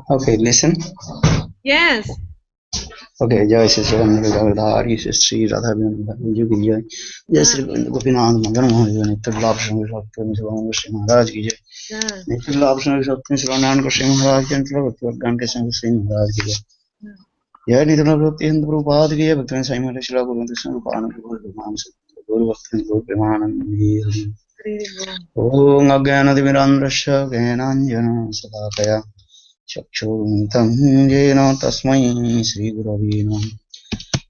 Okay, listen. Yes. Okay, Jai Shri Srila Shri Radha Jai Jai Shri Gopinath Madan Mohan Nityal Labhashan Vishwaktam Shri Maharaj ki Jai Nityal Labhashan Vishwaktam Shri Narayan Shri Maharaj ki Jai Bhakti Ke Sang Shri Maharaj ki Jai Jai Nityal Bhakti Hindu Prabhupada ki Jai Bhakti Sai Maharaj Shri Govinda Krishna Rupanam Guru Bhakti Guru Premanam Om Ajnanatimirandasya Gyananjana Salakaya Chakshuruntam Jena Tasmai Shri Gurave Namah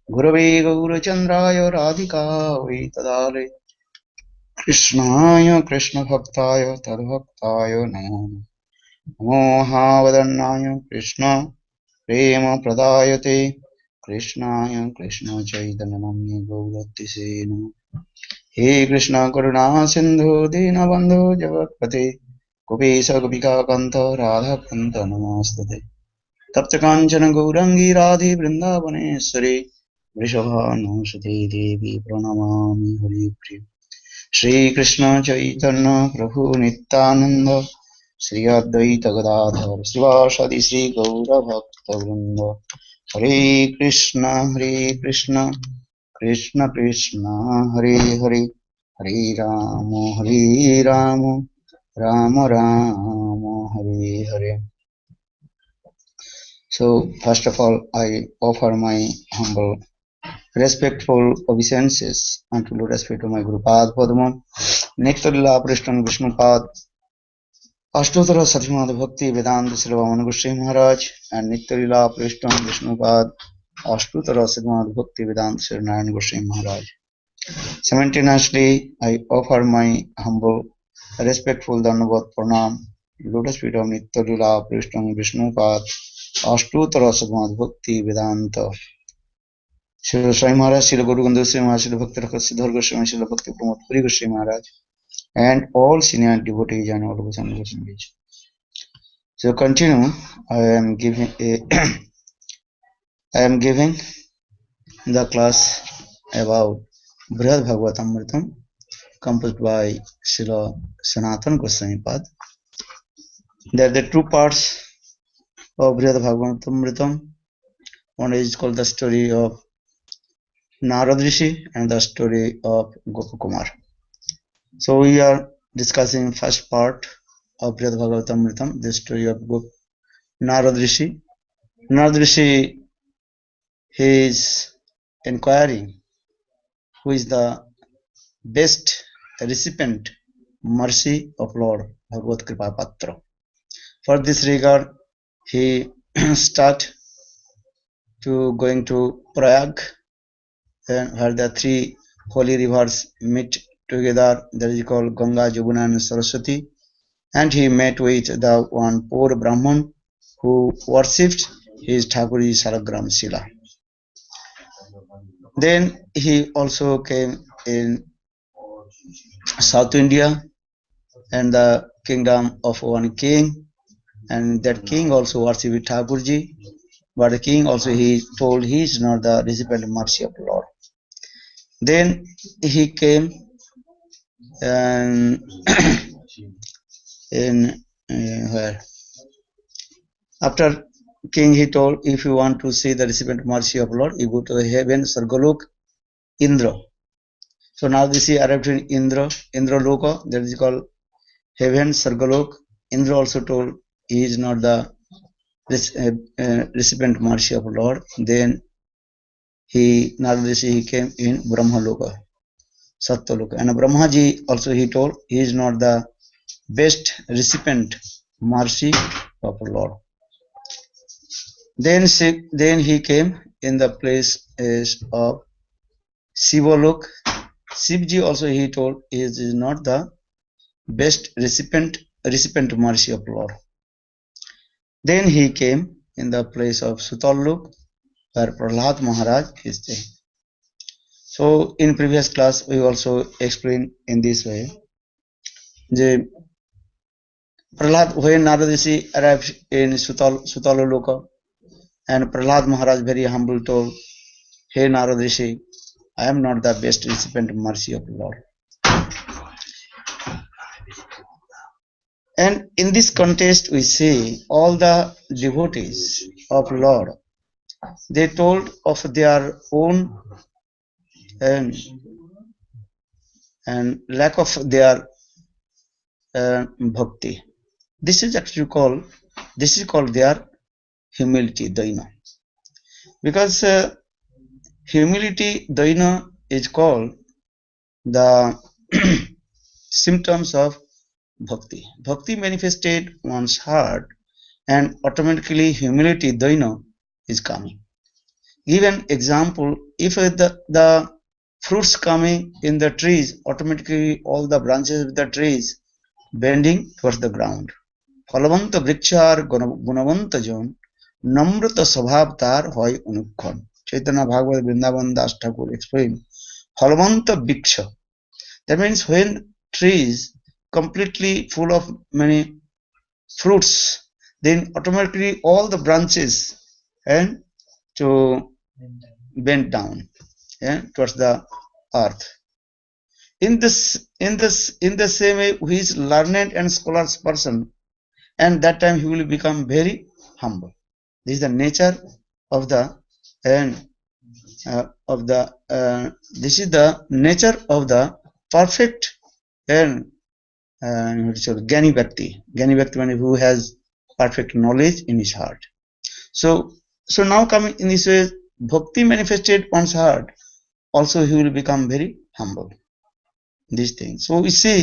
Gurave Gaurachandraya Radhika Vitadale Krishnaya Krishna Bhaktaya Tadbhaktaya Namo Namo Havadanaya Krishna Prema Pradayate Krishnaya Krishna Chaitanya Namni Gauratise Namo He Krishna Karuna Sindhu Dinabandhu Jagatpate Gopesa Gopika Kanta Radha Kanta Namastate Tapta Kanchana Gaurangi Radhi Vrindavaneshwari Vrishabhanusuti Devi Pranamami Hari Priya Shri Krishna Chaitanya Prabhu Nityananda Shri Advaita Gadadhar Srivasadi Shri Gaura Bhakta Vrinda Hare Krishna Krishna Krishna Hare Hare Hare Rama Rama Rama Hare Hare. So first of all, I offer my humble respectful obeisances unto lotus feet of my Guru Padma, Nectarilla Prishtan Vishnupad, Ashtotara Satimad Bhakti Vedanta Srila Vana Goswami Maharaj, and Nectarilla Prishtan Vishnupad, Ashtotara Satimad Bhakti Vedanta Sri Narayan Goswami Maharaj. Simultaneously, I offer my humble respectful Dhanavad Pranam, lotus feet of Nectarilla Prishtan Vishnupad, Ashtotara Satimad Bhakti Vedanta Srila Swami Maharaj, Srila Guru Gandhi Goswami Maharaj, Srila Bhakti Rakat Siddhar Goswami, Srila Bhakti Pramod Puri Goswami Maharaj, and all senior devotees and all Goswami. So continue. I am giving the class about Brhad Bhagavatamrta, composed by Srila Sanatana Goswami Pad. There are the two parts of Brhad Bhagavatamrta. One is called the story of Narad Rishi and the story of Gopakumar. So we are discussing first part of Brhad Bhagavatamrita, the story of Narad Rishi. Narad Rishi, he is inquiring who is the best recipient mercy of Lord Bhagavad Kripa Patra. For this regard, he start to going to Prayag, where the three holy rivers meet together. That is called Ganga, Jamuna and Saraswati. And he met with the one poor Brahman who worshipped his Thakurji Salagram Sila. Then he also came in South India and the kingdom of one king, and that king also worshipped Thakurji, but the king also he told he is not the recipient of mercy of the Lord. Then he came and in where after king he told, if you want to see the recipient of mercy of Lord, you go to the heaven, Sargalok, Indra. So now this he arrived in Indra Loka, that is called heaven, Sargalok. Indra also told he is not the recipient of mercy of Lord. Then Narad Rishi he came in Brahma Loka, Satya Loka, and Brahmaji also he told he is not the best recipient mercy of Lord. Then he came in the place of Sivalok. Shivji also he told he is not the best recipient of mercy of Lord. Then he came in the place of Sutalok, where Prahlad Maharaj is there. So in previous class we also explained in this way. Prahlad, when Narad Rishi arrived in Sutala Loka, and Prahlad Maharaj very humble told, "Hey Narad Rishi, I am not the best recipient of mercy of the Lord." And in this context, we see all the devotees of Lord. They told of their own and, and lack of their bhakti. This is actually called their humility, daina. Because humility, daina, is called the symptoms of bhakti. Bhakti manifested one's heart, and automatically humility, daina, is coming. Give an example. If the fruits coming in the trees, automatically all the branches of the trees bending towards the ground. ফলবন্ত বৃক্ষার গুণবন্ত জন নম্রত স্বভাব তার হয় অনুক্ষণ. Chaitanya Bhagavad Vrindavan Das Thakur explained ফলবন্ত বৃক্ষ. That means when trees completely full of many fruits, then automatically all the branches and to bend down towards the earth. In the same way, who is learned and scholars person, and that time he will become very humble. This is the nature of the this is the nature of the perfect and Gyani Bhakti. Gyani Bhakti means who has perfect knowledge in his heart. So now coming in this way, bhakti manifested one's heart, also he will become very humble. These things. So we see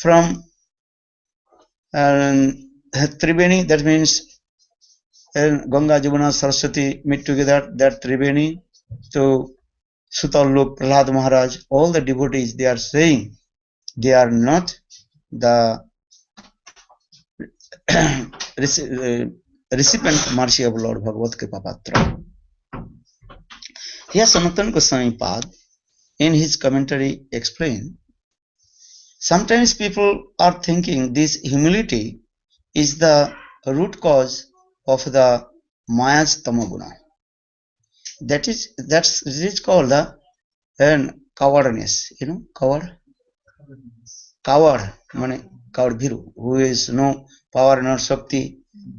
from Triveni, that means Ganga, Jamuna, Saraswati meet together, that Triveni, to Sutalok, Prahlad Maharaj, all the devotees, they are saying they are not the recipient mercy of Lord Bhagavat Kripa Patra. Here Sanatana Goswami Pad in his commentary explained, sometimes people are thinking this humility is the root cause of the Maya's Tamaguna. That is called the cowardness. You know, coward, coward bhiru, who is no power, no shakti.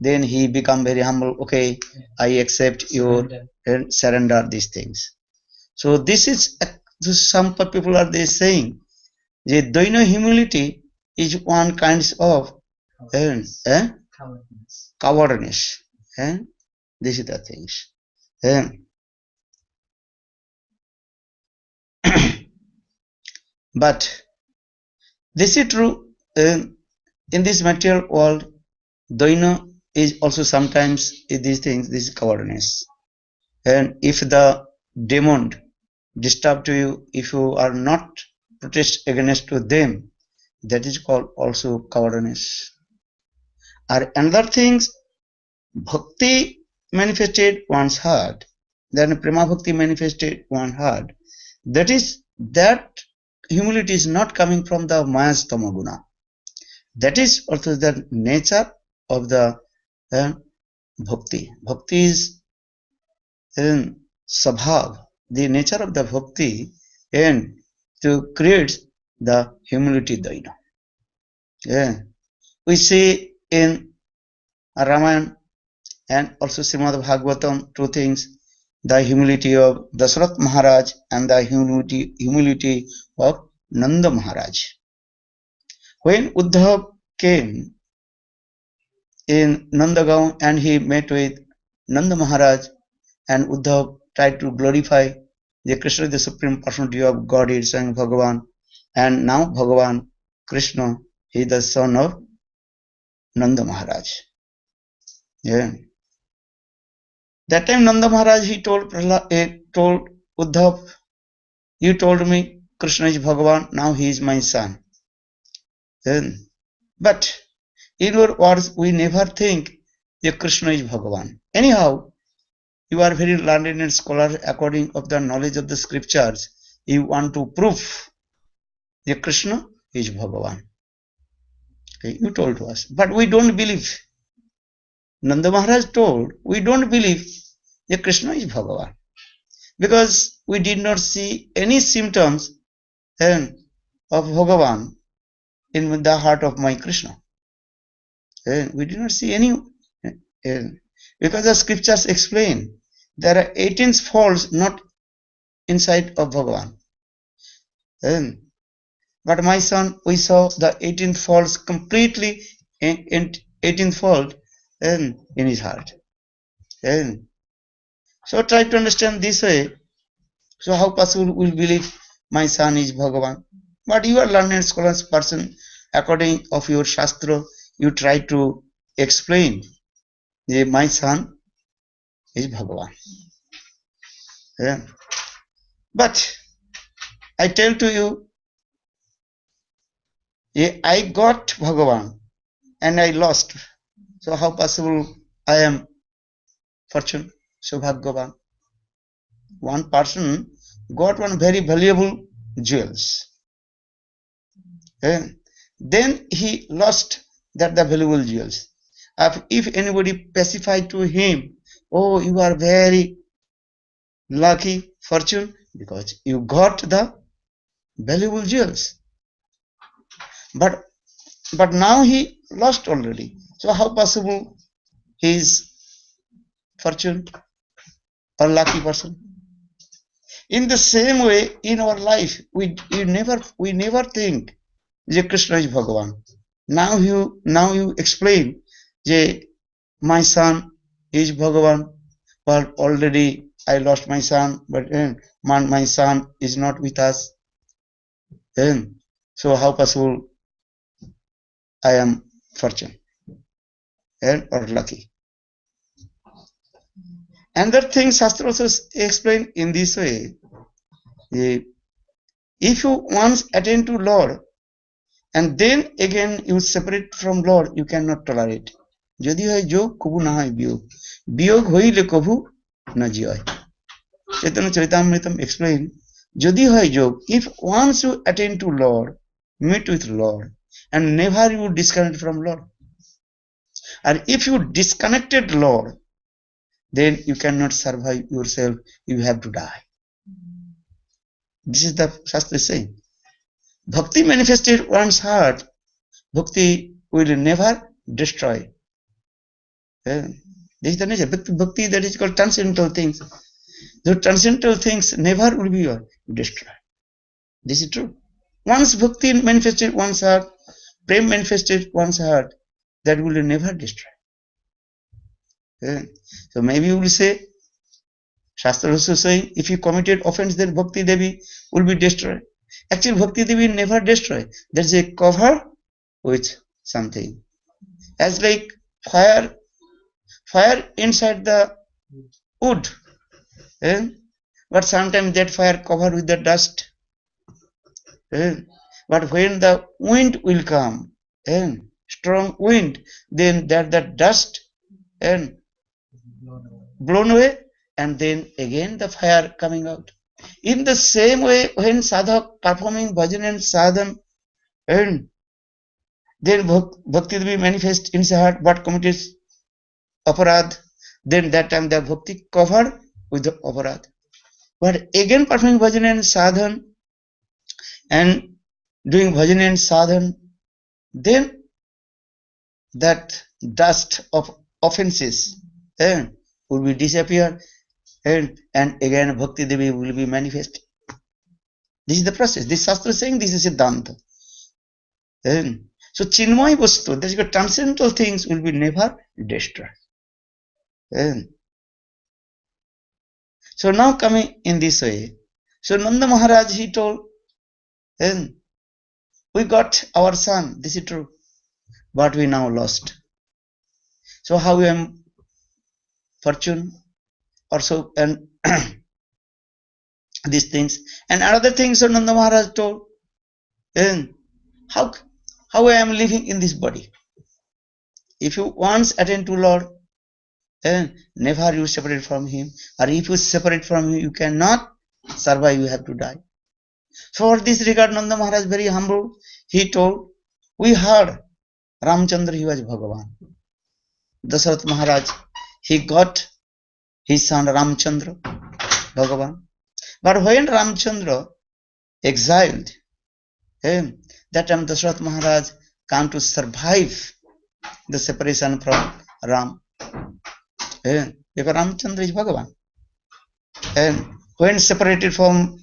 Then he become very humble. Okay, I accept your surrender these things. So this is some people are they saying the daina humility is one kind of cowardness. This is the things. But this is true in this material world. Daina is also sometimes these things. This is cowardness. And if the demon disturb to you, if you are not protest against to them, that is called also cowardness. Or another things, bhakti manifested one's heart, then prema bhakti manifested one's heart. That humility is not coming from the Maya's tamaguna. That is also the nature of the bhakti. Bhakti is sabhav, the nature of the bhakti, and to create the humility daina. We see in Ramayana and also Srimad Bhagavatam two things: the humility of Dasarath Maharaj and the humility of Nanda Maharaj. When Uddhav came in Nandagaon and he met with Nanda Maharaj, and Uddhav tried to glorify the Krishna, the supreme personality of God, is saying Bhagavan, and now Bhagavan Krishna, he is the son of Nanda Maharaj. That time Nanda Maharaj, he told Uddhav, you told me Krishna is Bhagavan, now he is my son. But in your words, we never think that Krishna is Bhagavan. Anyhow, you are very learned and scholar according of the knowledge of the scriptures. you want to prove that Krishna is Bhagavan. Okay, you told to us, but we don't believe. Nanda Maharaj told, we don't believe that Krishna is Bhagavan because we did not see any symptoms of Bhagavan in the heart of my Krishna. We did not see any, because the scriptures explain there are 18 faults not inside of Bhagavan. But my son, we saw the 18 faults completely in 18th fault in his heart. So try to understand this way. So how possible will believe my son is Bhagavan? But you are learned scholars person, according of your Shastra, you try to explain that my son is Bhagavan. But I tell to you, I got Bhagavan and I lost. So how possible I am fortune? So Bhagavan. One person got one very valuable jewels. Then he lost the valuable jewels. If anybody pacify to him, oh, you are very lucky fortune because you got the valuable jewels. But now he lost already. So how possible he is fortune or lucky person? In the same way, in our life, we never think that Krishna is Bhagavan. Now you explain that my son is Bhagavan, but already I lost my son, but my son is not with us. So how possible I am fortune or lucky? And that thing Shastra also explained in this way. If you once attain to Lord and then again you separate from Lord, you cannot tolerate. Jodi hoy jog, kabu na hoy biyog. Biyog hoile kabu na jiyoy. Chaitanya Charitamrita explain, Jodi hoy jog, if once you attain to Lord, meet with Lord, and never you disconnect from Lord, and if you disconnected Lord, then you cannot survive yourself, you have to die. This is the Shastra saying. Bhakti manifested one's heart, bhakti will never destroy. This is the nature. Bhakti, that is called transcendental things. The transcendental things never will be destroyed. This is true. Once bhakti manifested one's heart, prem manifested one's heart, that will never destroy. So maybe you will say, Shastra also saying, if you committed offense, then Bhakti Devi will be destroyed. Actually, Bhakti Devi never destroyed. There is a cover with something. As like fire inside the wood. But sometimes that fire covered with the dust. But when the wind will come, strong wind, then that dust blown away, and then again the fire coming out. In the same way, when sadhak performing bhajan and sadhan, and then bhakti will be manifest in his heart, but committed aparadh, then that time the bhakti covered with the aparadh. But again performing bhajan and sadhan, and doing bhajan and sadhan, then that dust of offenses will be disappear, and again Bhakti Devi will be manifest. This is the process. This Shastra is saying this is Siddhanta. So Chinmay Vastu, that is the transcendental things will be never destroyed. So now coming in this way. So Nanda Maharaj, he told, we got our son, this is true, but we now lost. So how we am fortune also, and these things. And another thing, so Nanda Maharaj told, how I am living in this body. If you once attend to Lord, never you separate from him, or if you separate from him, you cannot survive, you have to die. For this regard, Nanda Maharaj very humble. He told, we heard Ramchandra, he was Bhagavan. Dasarath Maharaj, he got his son Ramchandra, Bhagavan. But when Ramchandra exiled him, that time Dasarath Maharaj came to survive the separation from Ram. Because Ramchandra is Bhagavan. And when separated from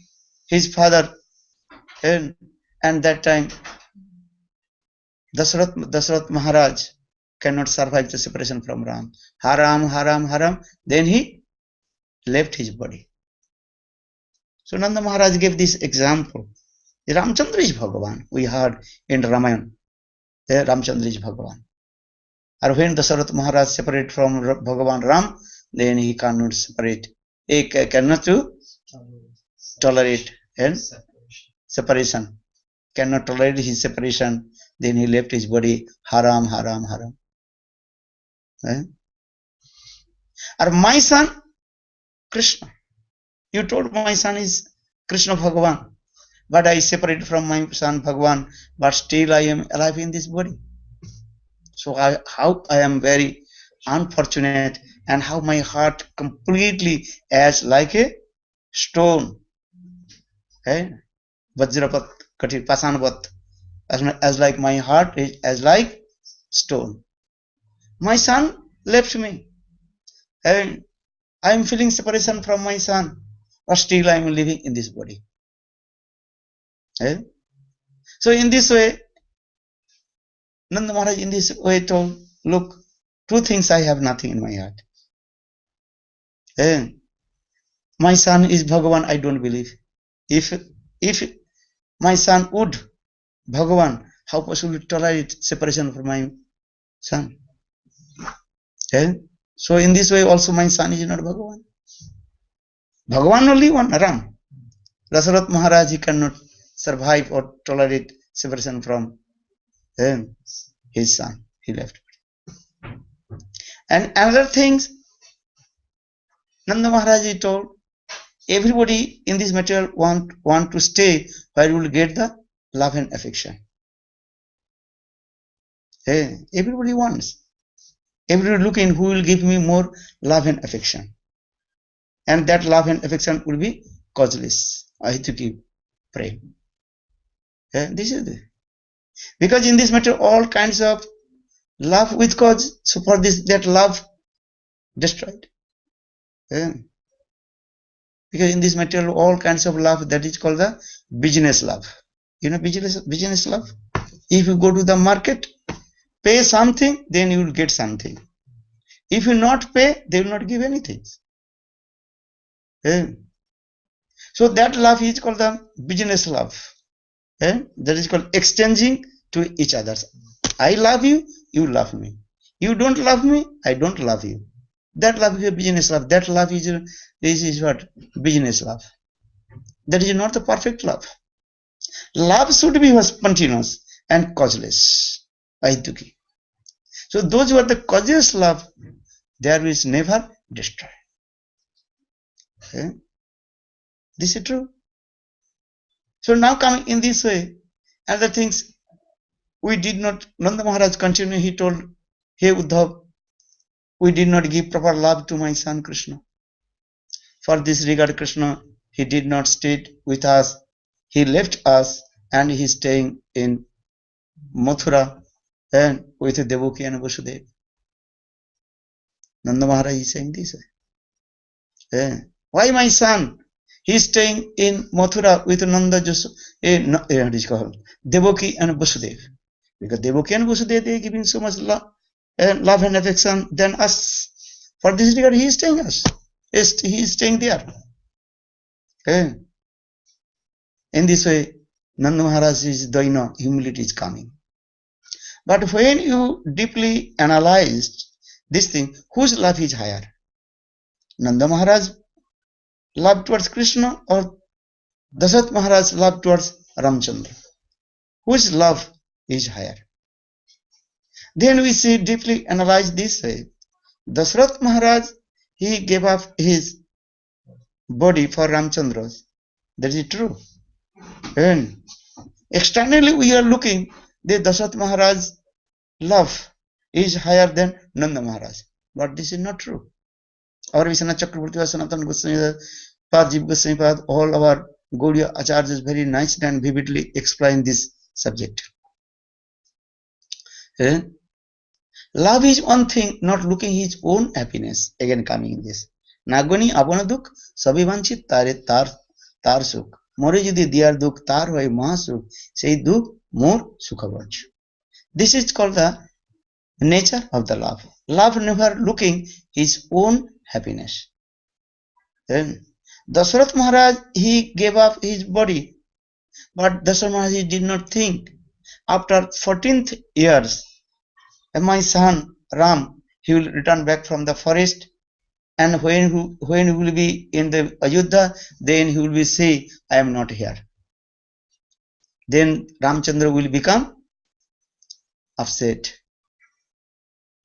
his father, and that time Dasarath Maharaj cannot survive the separation from Ram. Haram, haram, haram. Then he left his body. So Nanda Maharaj gave this example. Ramchandra is Bhagavan. We heard in Ramayana. Ramchandra is Bhagavan. Or when Dasarath Maharaj separated from Bhagavan Ram, then he cannot separate. He cannot to tolerate and separation. Cannot tolerate his separation. Then he left his body. Haram, haram, haram. Or my son, Krishna. You told my son is Krishna Bhagavan. But I separated from my son Bhagavan. But still I am alive in this body. So how I am very unfortunate, and how my heart completely as like a stone. Vajrapat, Katir, Pasanvat. As like my heart is as like stone. My son left me. And I am feeling separation from my son. But still I am living in this body. So in this way, Nanda Maharaj in this way told, look, two things I have nothing in my heart. My son is Bhagavan, I don't believe. If my son would Bhagavan, how possible to tolerate separation from my son? So in this way also my son is not Bhagavan. Bhagavan only one, Ram. Dasarath Maharaj, he cannot survive or tolerate separation from his son. He left. And another thing, Nanda Maharaj, he told, everybody in this material want to stay where you will get the love and affection. Everybody wants. Everybody looking who will give me more love and affection. And that love and affection will be causeless. I have to keep praying. This is the, because in this matter all kinds of love with cause. So for this, that love destroyed. Because in this material all kinds of love, that is called the business love. You know business love? If you go to the market, pay something, then you will get something. If you not pay, they will not give anything. So that love is called the business love. That is called exchanging to each other. I love you, you love me. You don't love me, I don't love you. That love is a business love. That love is what? Business love. That is not the perfect love. Love should be spontaneous and causeless. Aituki. So those who are the causeless love, there is never destroy. This is true. So now coming in this way, other things we did not, Nanda Maharaj continued, he told, hey Uddhav, we did not give proper love to my son Krishna. For this regard, Krishna, he did not stay with us. He left us and he is staying in Mathura and with Devaki and Vasudeva. Nanda Maharaj is saying this way. Why my son? He is staying in Mathura with Nanda Devaki and Vasudeva. Because Devaki and Vasudeva, they are giving so much love and affection than us. For this regard, he is staying us. He is staying there. In this way, Nanda Maharaj is Daina, humility is coming. But when you deeply analyzed this thing, whose love is higher? Nanda Maharaj love towards Krishna or Dasarath Maharaj love towards Ramchandra? Whose love is higher? Then we see deeply analyze this way. Dasarath Maharaj, he gave up his body for Ramchandra. That is true. And externally we are looking, the Dasharatha Maharaj's love is higher than Nanda Maharaj. But this is not true. Our Vishwanath Chakravarti, Sanatana Goswami, Parjeev Goswami, all our Gaudiya Acharyas very nicely and vividly explain this subject. Love is one thing, not looking his own happiness. Again coming in this. Nagoni Abanaduk, Sabivanchit Tare Tar Suk. More Judi Diar Duk Tar Vai Mahasuk, say Duk more Sukhavanch. This is called the nature of the love. Love never looking his own happiness. Then Dasharatha Maharaj, he gave up his body, but Dasharatha Maharaj did not think. After 14th years, my son Ram, he will return back from the forest, and when he will be in the Ayodhya, then he will be say, I am not here. Then Ramchandra will become upset.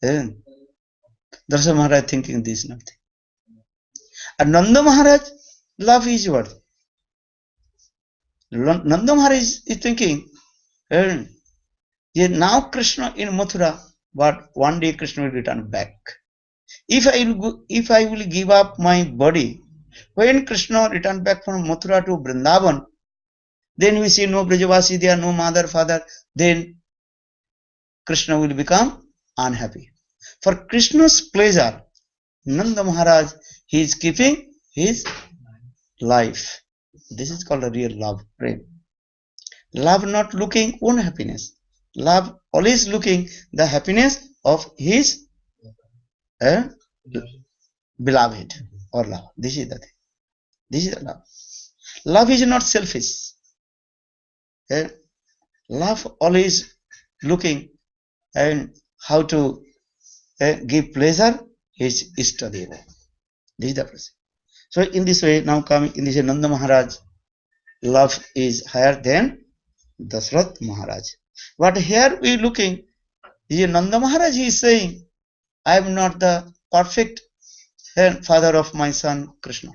Then Dasharatha Maharaj thinking this nothing. And Nanda Maharaj, love is what? Nanda Maharaj is thinking, now Krishna in Mathura, but one day Krishna will return back. If I will give up my body, when Krishna return back from Mathura to Vrindavan, then we see no Brajavasi there, no mother, father, then Krishna will become unhappy. For Krishna's pleasure, Nanda Maharaj, he is keeping his life. This is called a real love, prem. Love not looking own happiness. Love always looking the happiness of his beloved or love. This is the thing. This is the love. Love is not selfish. Love always looking and how to give pleasure his Ishtadeva. This is the person. So in this way, now coming in this Nanda Maharaj, love is higher than Dasharatha Maharaj. But here we looking, Nanda Maharaj is saying, I am not the perfect father of my son Krishna.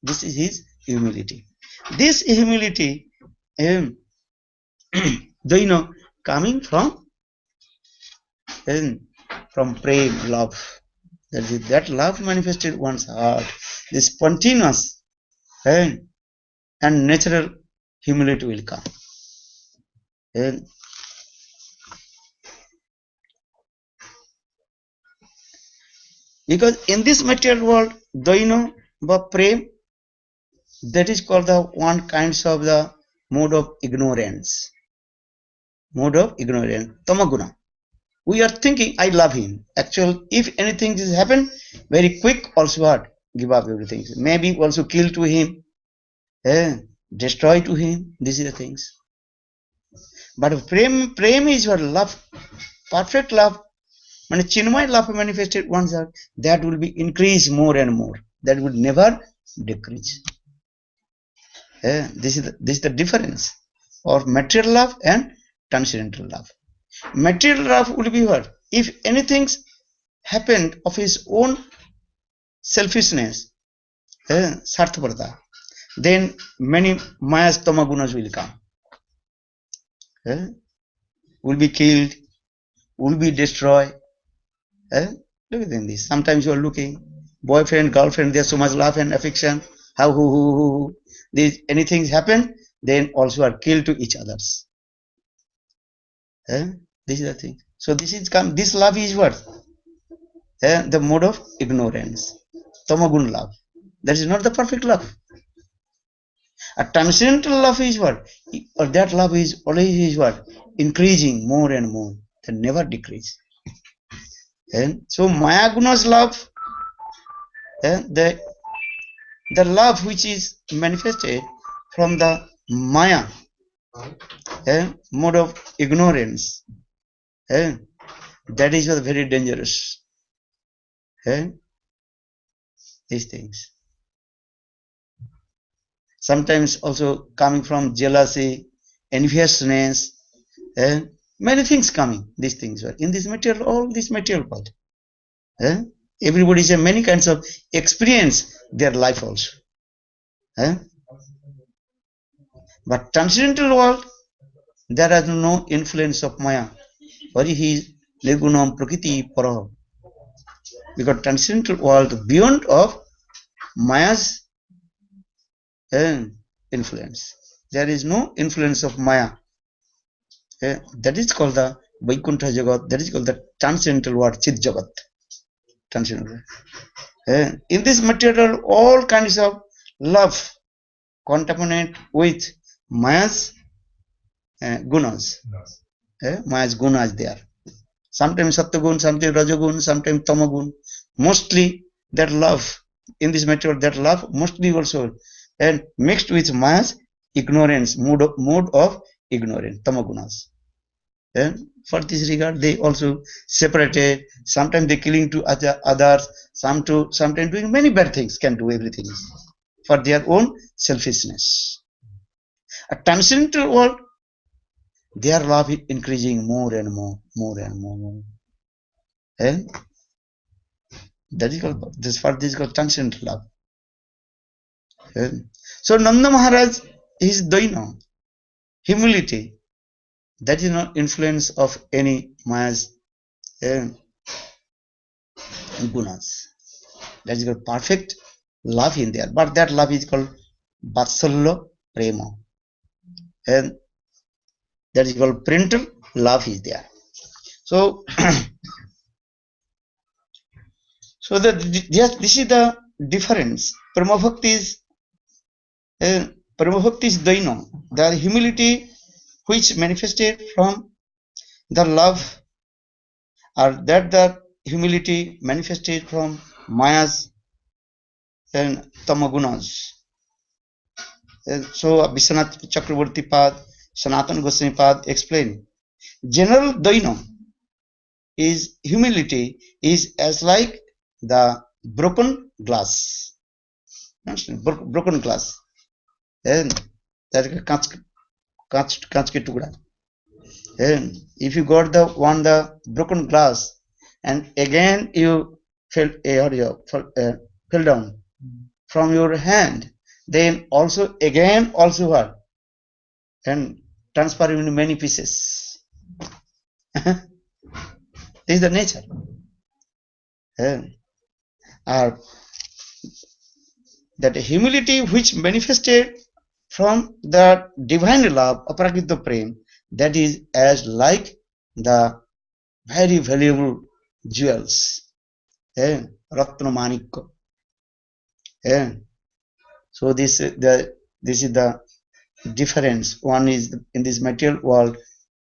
This is his humility. This humility, coming from prem, love. That love manifested one's heart, this spontaneous and natural humility will come. Because in this material world, Daino but prem, that is called the one kinds of the mode of ignorance. Mode of ignorance, tamaguna. We are thinking, I love him. Actually, if anything has happened, very quick also what? Give up everything. Maybe also kill to him, destroy to him. These are the things. But prem is what love, perfect love. When Chinmay love manifested once, that will be increased more and more. That will never decrease. This is the difference of material love and transcendental love. Material love will be what? If anything happened of his own selfishness, sarthaparta, then many mayas tamagunas will come. Will be killed, will be destroyed. Look at this. Sometimes you are looking, boyfriend, girlfriend, there's so much love and affection. How these anything happen, then also are killed to each others. This is the thing. So this love is what? The mode of ignorance. Tamagun love. That is not the perfect love. A transcendental love is what? Or that love is always is what? Increasing more and more. That never decrease. And so Maya Guna's love, the love which is manifested from the Maya mode of ignorance, that is very dangerous. These things. Sometimes also coming from jealousy, enviousness, many things coming. These things are in this material, all this material part. Everybody has many kinds of experience their life also. But transcendental world, there is no influence of Maya. Varihi Nirgunam Prakriti Paraha. Because transcendental world beyond of Maya's influence. There is no influence of Maya. That is called the Vaikuntha Jagat. That is called the transcendental world, Chit Jagat. Transcendental. In this material, all kinds of love contaminate with Maya's gunas. Maya's gunas there. Sometimes Sattvagun, sometimes Rajagun, sometimes Tamagun. Mostly that love in this material, that love mostly also and mixed with Maya's ignorance, mood of ignorance, Tamagunas. And for this regard, they also separated. Sometimes they killing to others. Sometimes doing many bad things. Can do everything for their own selfishness. A transcendental world, their love is increasing more and more. And that is called this is called transcendental love. And so Nanda Maharaj is Daina, humility. That is not influence of any Maya's gunas. That is called perfect love in there. But that love is called Vatsalya Prema. And that is called parental love is there. So, this is the difference. Prema Bhakti is Daina, the humility which manifested from the love, or that the humility manifested from Maya's and Tamagunas. So Vishwanath Chakravarti Pad, Sanatana Goswami Pad explain. General Daina is humility is as like the broken glass. Broken glass. And that कांच के टुकड़ा. And if you got the broken glass and again you fell down from your hand, then also what? And transfer into many pieces. This is the nature. That humility which manifested from the divine love, Aprakita Prem, that is as like the very valuable jewels, Ratna Manikya. So this is the difference. One is in this material world,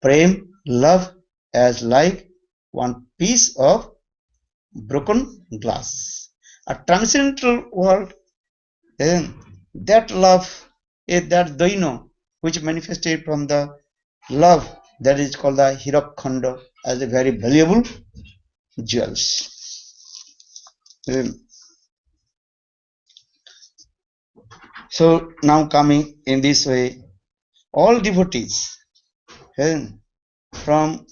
Prem, love, as like one piece of broken glass. A transcendental world, that love is that Daina which manifested from the love, that is called the Hirakhanda, as a very valuable jewels. So now coming in this way, all devotees from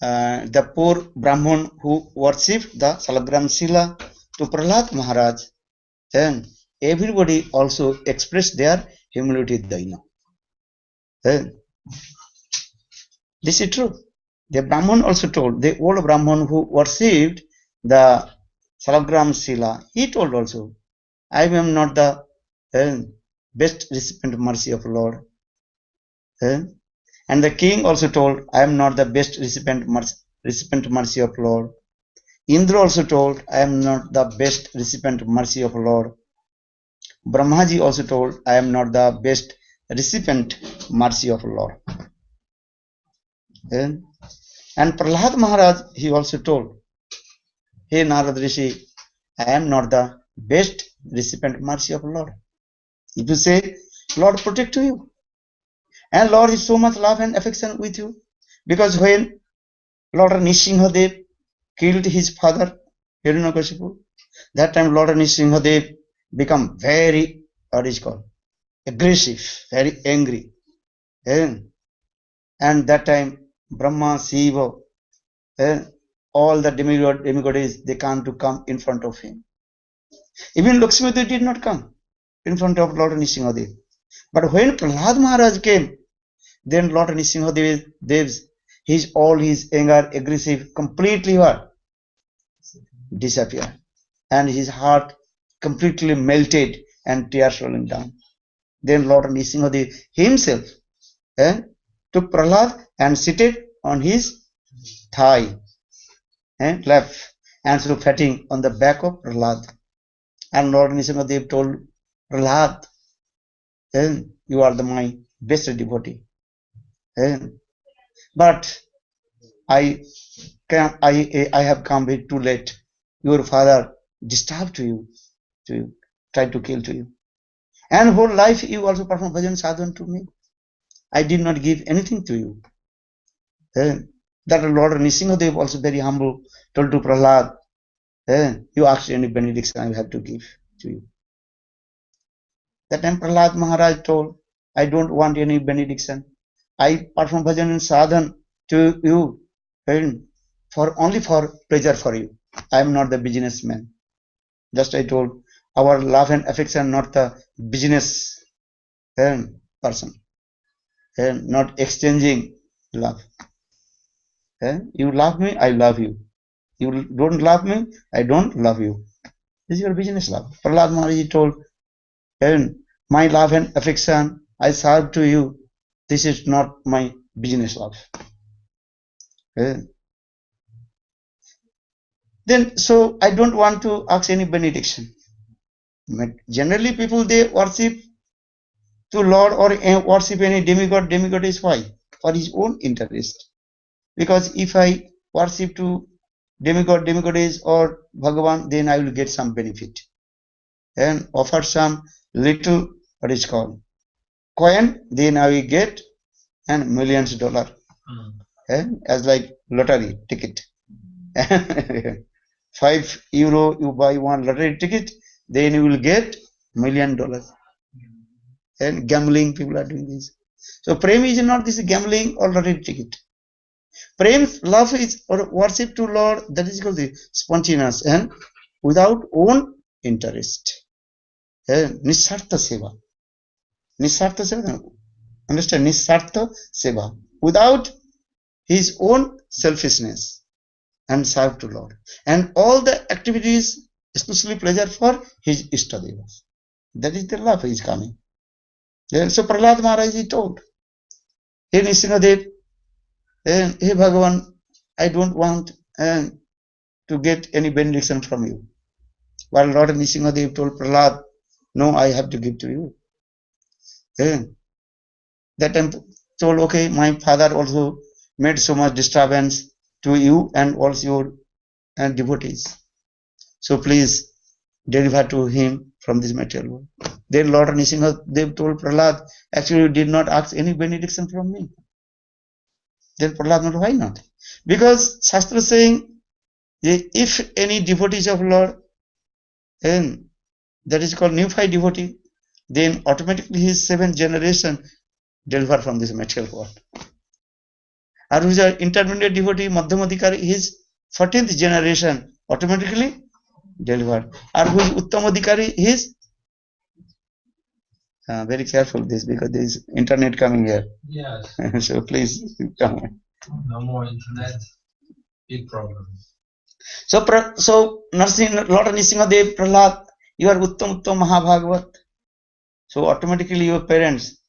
the poor Brahman who worshipped the Salagram Srila to Prahlad Maharaj, then everybody also expressed their humility Daina. This is true. The Brahman also told, the old Brahman who worshipped the Salagram Srila, he told also, I am not the best recipient of mercy of Lord. And the king also told, I am not the best recipient mercy of Lord. Indra also told, I am not the best recipient mercy of Lord. Brahmaji also told, I am not the best recipient mercy of Lord. And Prahlad Maharaj, he also told, Hey Narad Rishi, I am not the best recipient mercy of Lord. If you say, Lord protect you, and Lord is so much love and affection with you, because when Lord Nrsimhadev killed his father Hiranyakashipu, that time Lord Nrsimhadev become very, aggressive, very angry, and that time Brahma, Shiva, all the demigods, they come in front of him. Even Lakshmi did not come in front of Lord Nrsimhadev. But when Prahlad Maharaj came, then Lord Nrsimhadev, his anger, aggressive, completely what? Disappeared. And his heart completely melted and tears rolling down. Then Lord Nrsimhadev himself took Prahlad and seated on his thigh and left and so patting on the back of Prahlad. And Lord Nrsimhadev told Prahlad, you are my best devotee. But I have come way too late. Your father disturbed to try to kill to you. And whole life you also perform bhajan sadhana to me. I did not give anything to you. That Lord Nrsimhadev also very humble, told to Prahlad, you asked any benediction I have to give to you. That time Prahlad Maharaj told, I don't want any benediction. I perform bhajan and sadhana to you only for pleasure for you. I am not the businessman. Just I told, our love and affection not the business person. Not exchanging love. You love me, I love you. You don't love me, I don't love you. This is your business love. Prahlad Maharaj told, my love and affection I serve to you. This is not my business love. Then, so I don't want to ask any benediction. But generally, people they worship to Lord or worship any demigod. Demigod is why? For his own interest. Because if I worship to demigod, is or Bhagavan, then I will get some benefit. And offer some little, what is called, coin, then I will get and millions of dollars. As like lottery ticket. 5 euro, you buy one lottery ticket, then you will get $1 million. And gambling, people are doing this. So prem is not this gambling or lottery ticket. Prem, love is or worship to Lord, that is called the spontaneous and without own interest. Nisartha seva. Nisartha seva. Understand? Nisartha seva. Without his own selfishness and serve to Lord. And all the activities, especially pleasure for his Ishtadevas. That is the love is coming. So Prahlad Maharaj is told, Hey Nrsimhadev, hey Bhagavan, I don't want to get any benediction from you. While Lord Nrsimhadev told Prahlad, no, I have to give to you. That time told, okay, my father also made so much disturbance to you and also your devotees. So please deliver to him from this material world. Then Lord Nrsimhadev told Prahlad, actually you did not ask any benediction from me. Then Prahlad, why not? Because Shastra is saying, if any devotees of Lord, and that is called neophyte devotee, then automatically his 7th generation deliver from this material world. Or who is an intermediate devotee, Madhyamadikari, his 14th generation automatically delivered. Or who is Uttamadikari, his very careful this because there is internet coming here. Yes. So please come. No more internet. Big problem. So Lord Nrsimhadev, Prahlad, you are Uttam Mahabhagavat. So automatically your parents,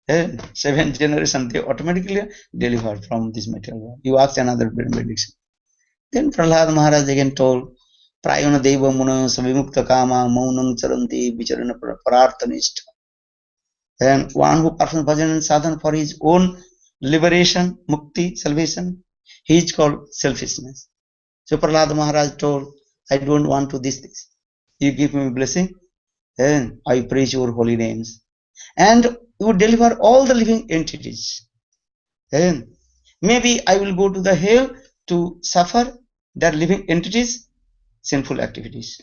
7th generation, they automatically delivered from this material world. You ask another benediction. Then Prahlad Maharaj again told, Prayana Deva Muna Savimukta Kama Maunam Charanti Vicharana Pararthanishta. And one who performs bhajan and sadhana for his own liberation, mukti, salvation, he is called selfishness. So Prahlad Maharaj told, I don't want to this. You give me blessing, and I praise your holy names. And you deliver all the living entities. And maybe I will go to the hell to suffer that living entities' sinful activities.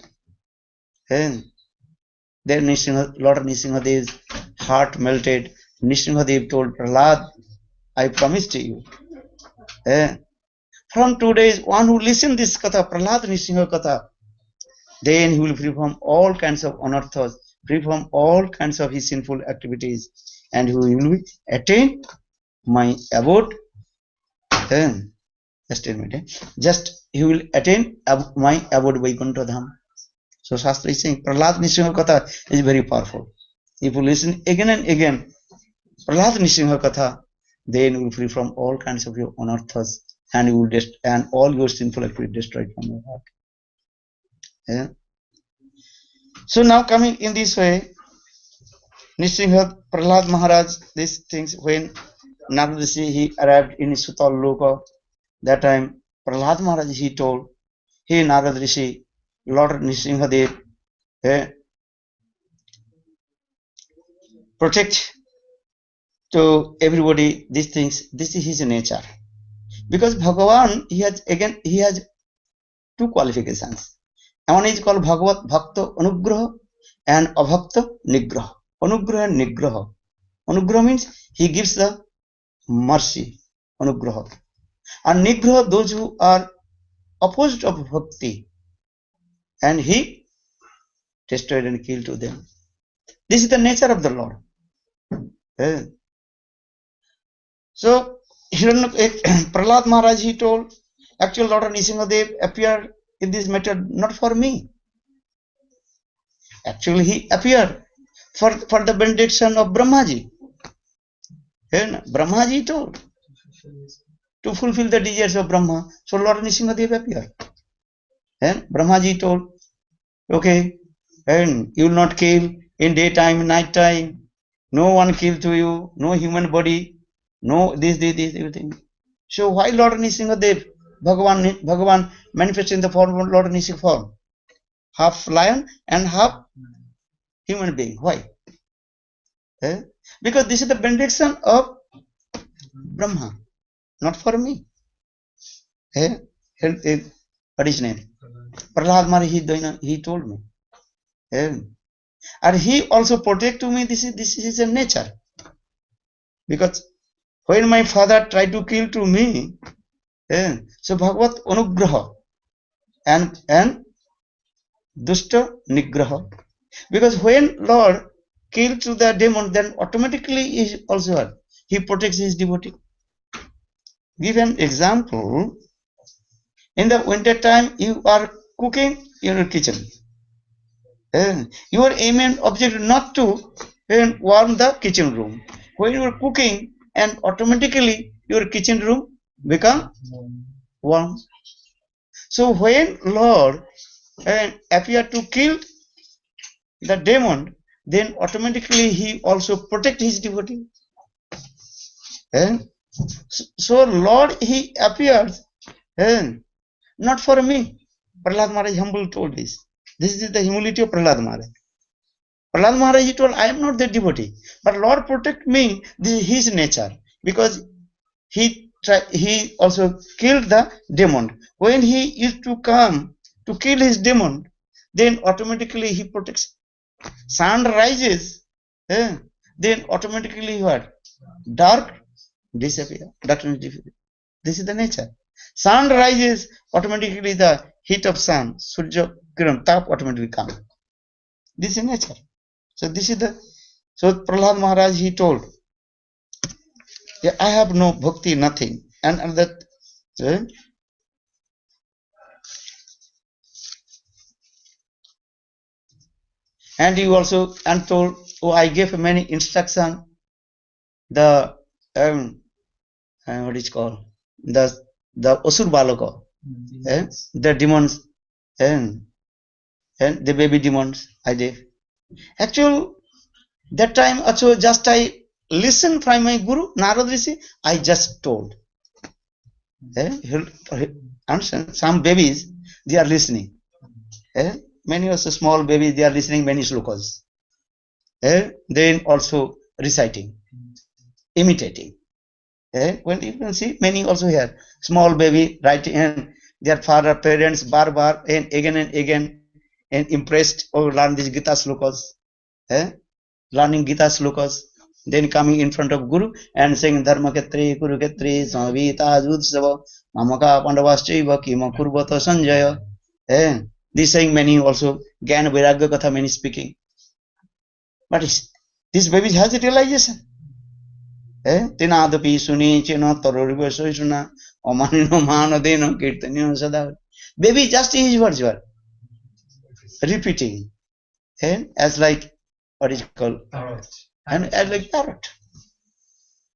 And then Lord Nrsimhadev's heart melted. Nrsimhadev told Prahlad, I promise to you. From 2 days, one who listens this katha, Prahlad Nrsimha katha, then he will free from all kinds of anarthas, free from all kinds of his sinful activities, and who will attain my abode. Just a minute. Just he will attain my abode Vaikuntha Dham. So Shastra is saying Prahlad Nisingha Katha is very powerful. If you listen again and again, Prahlad Nisingha Katha, then you will free from all kinds of your anarthas, and you will and all your sinful activity destroyed from your heart. Yeah. So now coming in this way, Nisingha Prahlad Maharaj, these things when Narada Rishi he arrived in Sutal Loka, that time Prahlad Maharaj he told, hey Narada Rishi, Lord Nisinghadev, protect to everybody these things. This is his nature. Because Bhagavan, he has two qualifications. One is called Bhagavat Bhakta Anugraha and Abhakta Nigraha. Anugraha and Nigraha. Anugraha means he gives the mercy. Anugraha. And Nigraha, those who are opposite of Bhakti, and he destroyed and killed to them. This is the nature of the Lord. So, Prahlad Maharaj, he told, actual Lord Nisinghadev appeared in this matter not for me. Actually, he appeared for the benediction of Brahmaji. Brahmaji told to fulfill the desires of Brahma. So, Lord Nisinghadev appeared. Brahmaji told, okay, and you will not kill in daytime, night time. No one kill to you, no human body, no this, everything. So why Lord Nisinghadev, Bhagavan manifested in the form of Lord Nisingha form? Half lion and half human being. Why? Because this is the benediction of Brahma, not for me. What is his name? Prahlad Maharaj, he told me. And he also protect to me, this is a nature. Because when my father tried to kill to me, so Bhagavat Anugraha and Dushta Nigraha. Because when Lord kills to the demon, then automatically he also he protects his devotee. Give an example. In the winter time, you are cooking in your kitchen. Your aim and objective not to warm the kitchen room. When you are cooking, and automatically your kitchen room become warm. So when Lord appeared to kill the demon, then automatically he also protect his devotee. So Lord he appears not for me. Prahlad Maharaj humble told this. This is the humility of Prahlad Maharaj. Prahlad Maharaj he told, I am not the devotee, but Lord protect me. This is his nature, because he also killed the demon. When he used to come to kill his demon, then automatically he protects. Sun rises, then automatically what? Dark disappear. Darkness disappear. This is the nature. Sun rises, automatically the heat of sun, Surya Kiran, tap automatically comes. This is nature. So this is so Prahlad Maharaj he told, yeah, I have no bhakti, nothing. And that and he also told, oh, I gave many instruction. The what is called the Asur Balaka, the demons and the baby demons I gave. Actually, that time also just I listened from my Guru Narada Rishi. I just told. Some babies they are listening. Many also small babies they are listening many slokas. Then also reciting, imitating. When you can see many also here small baby writing and their father parents bar and again and impressed or learn these Gita slokas. Learning Gita slokas, then coming in front of Guru and saying Dharma Ketri, Kuru Ketri, Samavita, Judsava, Mamaka, Pandavaschaiva, Kima Kurbata Sanjaya. This saying many also, Gyan Vairagya Katha many speaking. But this baby has a realization. Tinadapi suni chino tororibo soisuna omanino mano deno kirtanino sada. Baby just his words were repeating. As like what is called parrot. And as like parrot.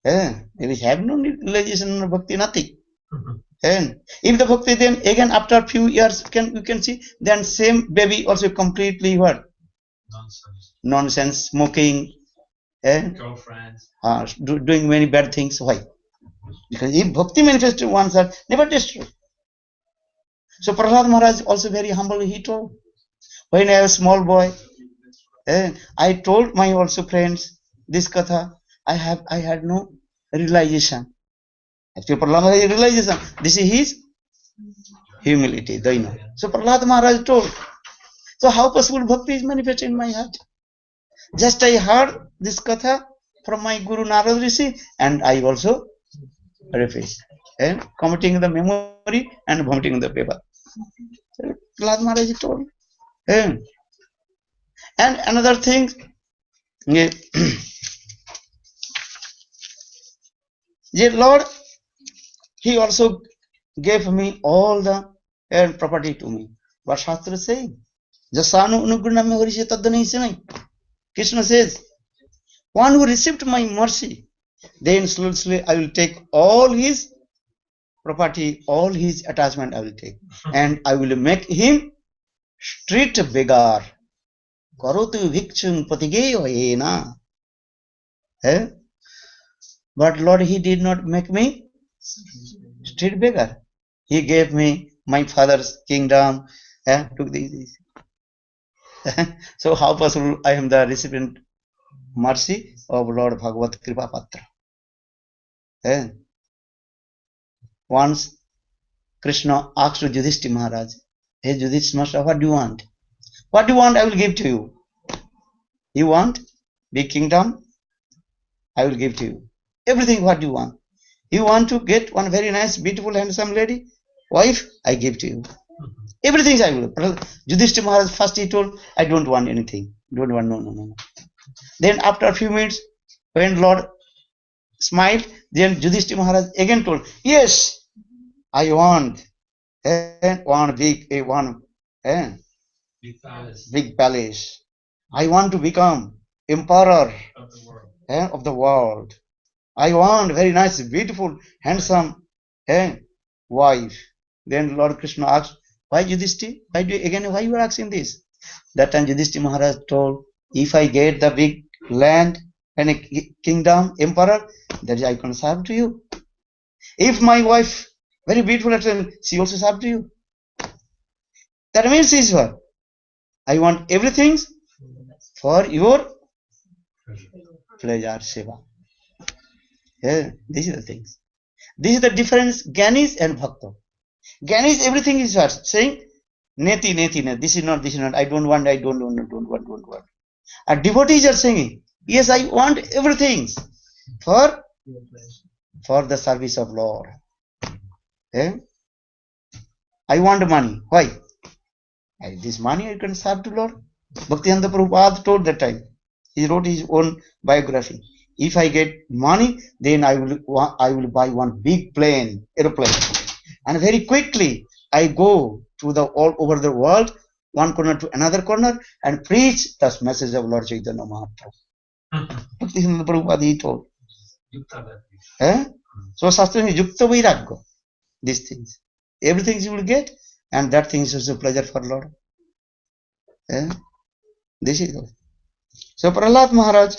There is have no realization of bhakti, nothing. And if the bhakti, then again after a few years you can see then same baby also completely what? Nonsense, smoking, girlfriends, doing many bad things. Why? Because if bhakti manifests once are never destroyed. So Prahlad Maharaj also very humble, he told, when I was a small boy, I told my also friends this katha, I had no realization. Actually Prahlad Maharaj realization. This is his humility, Daina. So Prahlad Maharaj told, so how possible bhakti is manifested in my heart? Just I heard this katha from my Guru Narad Rishi and I also repeat. And committing the memory and vomiting the paper. Prahlad Maharaj told. And another thing, the Lord, he also gave me all the property to me. What Shastra is saying? Jasanu Unugurname Horisha Tadani. Krishna says, one who received my mercy, then slowly I will take all his property, all his attachment I will take. And I will make him street beggar. Karotu vikchun patigeyo ena. But Lord, he did not make me street beggar. He gave me my father's kingdom. Took these. So how possible I am the recipient mercy of Lord Bhagavat Kripa Patra. Once Krishna asked to Yudhishthira Maharaj, hey Yudhishthira Master, what do you want? What do you want? I will give to you. You want big kingdom? I will give to you. Everything what you want. You want to get one very nice, beautiful, handsome lady, wife? I give to you. Everything I will. Yudhishthira Maharaj first he told, I don't want anything. Don't want, no. Then after a few minutes, when Lord smiled, then Yudhishthira Maharaj again told, yes, I want one big palace. I want to become emperor of the world. I want very nice, beautiful, handsome wife. Then Lord Krishna asked, why Yudhishthira? Why you are asking this? That time Yudhishthira Maharaj told, if I get the big land and a kingdom, emperor, that I can serve to you. If my wife, very beautiful, she also serve to you. That means is what? I want everything for your pleasure, seva. These are the things. This is the difference, Gyanis and Bhakta. Gyanis, everything is what? Saying, neti. This is not, I don't want. And devotees are saying, yes, I want everything for the service of Lord. I want money. Why? This money I can serve to Lord. Bhaktivedanta Prabhupada told that time. He wrote his own biography. If I get money, then I will buy one big aeroplane, and very quickly I go to all over the world, one corner to another corner, and preach the message of Lord Chaitanya Mahaprabhu. Bhaktivedanta Prabhupada he told. So Shastra is Yukta Vairagya. These things, everything you will get, and that thing is also pleasure for Lord. This is all. So Prahlad Maharaj,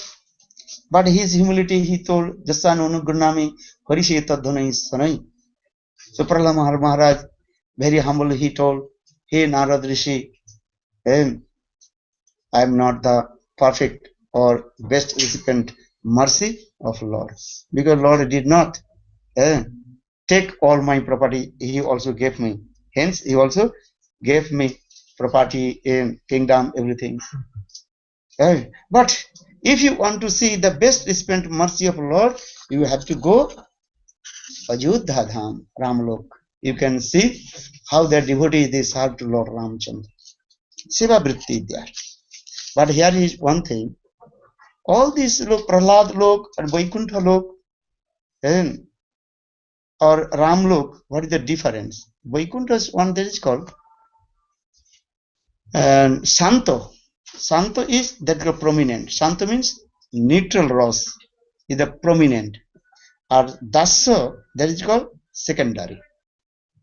but his humility, he told, Jasanu Gurnami Harisheta Dhunai Sanai. So Prahlad Maharaj, very humble, he told, hey Narad Rishi, I am not the perfect or best recipient mercy of Lord. Because Lord did not take all my property, he also gave me. Hence, he also gave me property in kingdom, everything. But if you want to see the best recipient mercy of Lord, you have to go Ajodhya Dham, Ramlok. You can see how the devotees they serve to Lord Ramchandra. Seva Vritti there. But here is one thing. all these lok, Prahlad lok and Vaikuntha lok, or Ram lok, what is the difference? Vaikuntha is one that is called and Santo. Santo is that is prominent. Santo means neutral rose is the prominent. Or Dasa, that is called secondary.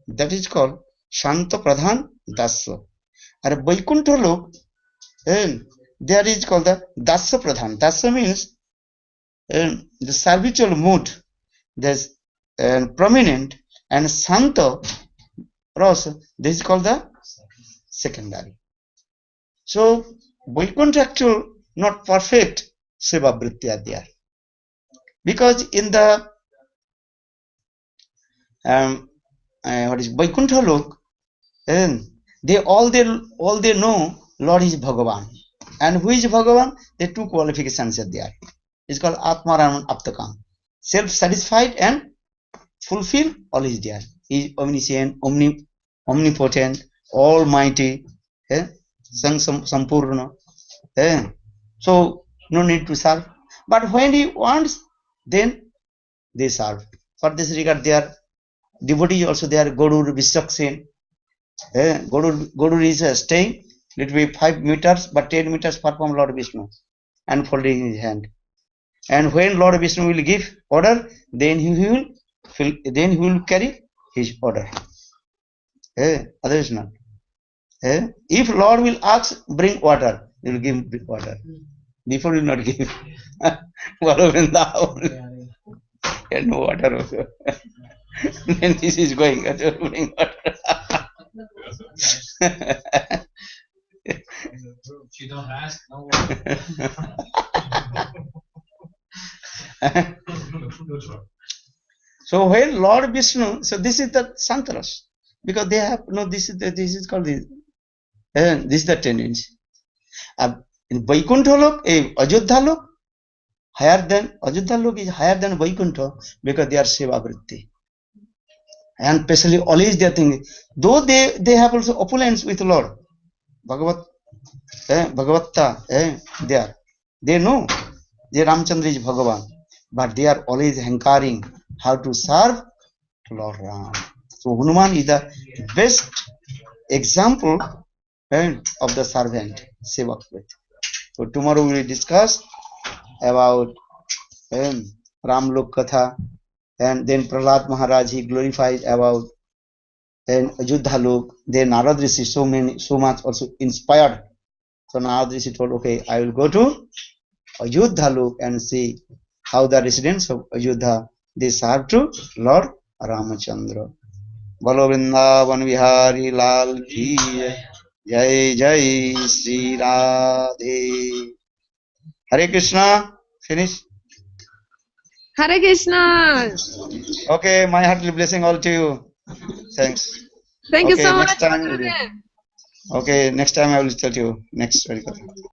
That is called Shanto Pradhan Dasa. Or Vaikuntha lok, there is called the Dasa Pradhan. Dasa means the servitual mood. There's prominent, and Santo Rasa, this is called the secondary. So Vaikuntha actual not perfect Seva Vritti are there. Because in the what is Vaikuntha lok, they all know Lord is Bhagavan. And who is Bhagavan? The two qualifications are there. It's called Atmaram Aptakam. Self-satisfied and fulfill, all is there. He is omniscient, omnipotent, almighty, Sampurna. So no need to serve. But when he wants, then they serve. For this regard, their devotees also there. Gaurur Vishaksen. Gaurur is staying. It will be 5 meters, but 10 meters perform Lord Vishnu and folding his hand. And when Lord Vishnu will give order, then he will carry his order. Otherwise not. If Lord will ask, bring water, he will give water. Before he will not give. And no water also. Then this is going to bring water. She don't ask, no So when Lord Vishnu, so this is the Santaras, because they have this is called this is the tendency. In Vaikuntha lok, Ajodha lok, Ajodha lok is higher than Vaikuntha because they are Seva Vritti. And especially always they are thinking, though they have also opulence with Lord Bhagavata, they know Ramchandra is Bhagavan, but they are always hankering how to serve Lord Ram. So Hanuman is the best example of the servant Sevak. So tomorrow we will discuss about Ram Lok Katha, and then Prahlad Maharaj he glorified about Ajodha Lok. Then Narad Rishi so much also inspired. So Narad Rishi told, okay, I will go to Ajodha Lok and see how the residents of Ajodha they serve to Lord Ramachandra. Bolo Vrindavan Vihari Lal Ki Jai Jai Sri Radhe. Hare Krishna. Finish. Hare Krishna. Okay, my heartly blessing all to you. Thanks. Thank you Okay, so next much. time. Okay, next time I will tell you next.